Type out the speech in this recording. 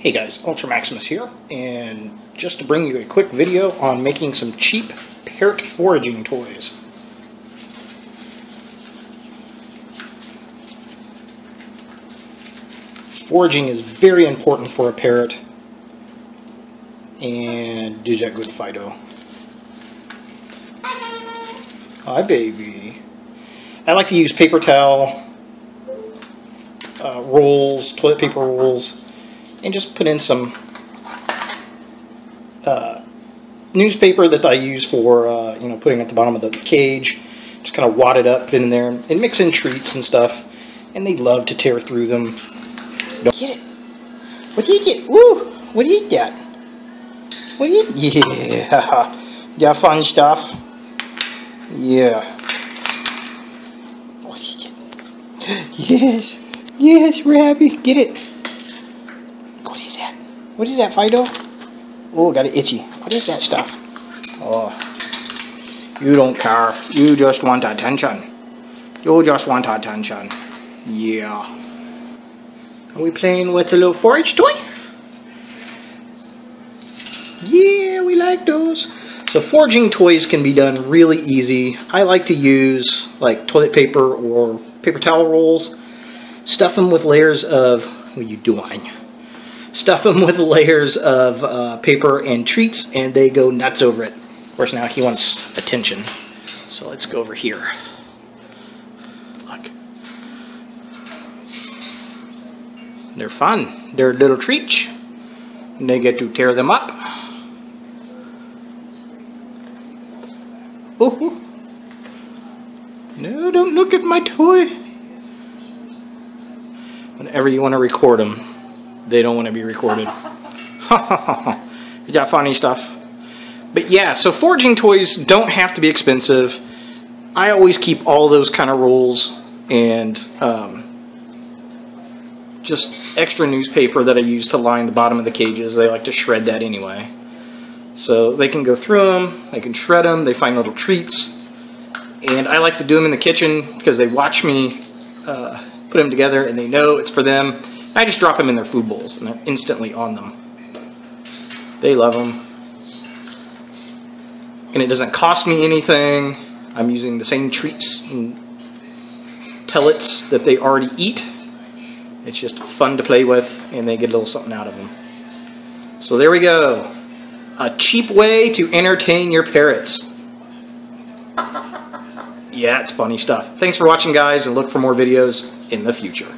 Hey guys, Ultra Maximus here, and just to bring you a quick video on making some cheap parrot foraging toys. Foraging is very important for a parrot, and do that good, Fido. Hi baby. I like to use paper towel, rolls, toilet paper rolls, and just put in some newspaper that I use for putting at the bottom of the cage. Just kind of wad it up, put it in there, and mix in treats and stuff. And they love to tear through them. Get it? What do you get? Woo! What do you get? What do you? Yeah, yeah, fun stuff. Yeah. What do you get? Yes, yes, Rabby, get it. What is that? What is that, Fido? Oh, got it itchy. What is that stuff? Oh, you don't care. You just want attention. You just want attention. Yeah. Are we playing with a little forage toy? Yeah, we like those. So foraging toys can be done really easy. I like to use like toilet paper or paper towel rolls. Stuff them with layers of, what are you doing? Stuff them with layers of paper and treats, and they go nuts over it. Of course, now he wants attention. So let's go over here. Look. They're fun. They're little treats. And they get to tear them up. Oh, no, don't look at my toy. Whenever you want to record them, they don't want to be recorded. You got funny stuff. But yeah, so foraging toys don't have to be expensive. I always keep all those kind of rolls and just extra newspaper that I use to line the bottom of the cages. They like to shred that anyway. So they can go through them, they can shred them, they find little treats. And I like to do them in the kitchen because they watch me put them together and they know it's for them. I just drop them in their food bowls and they're instantly on them. They love them. And it doesn't cost me anything. I'm using the same treats and pellets that they already eat. It's just fun to play with and they get a little something out of them. So there we go. A cheap way to entertain your parrots. Yeah, it's funny stuff. Thanks for watching, guys, and look for more videos in the future.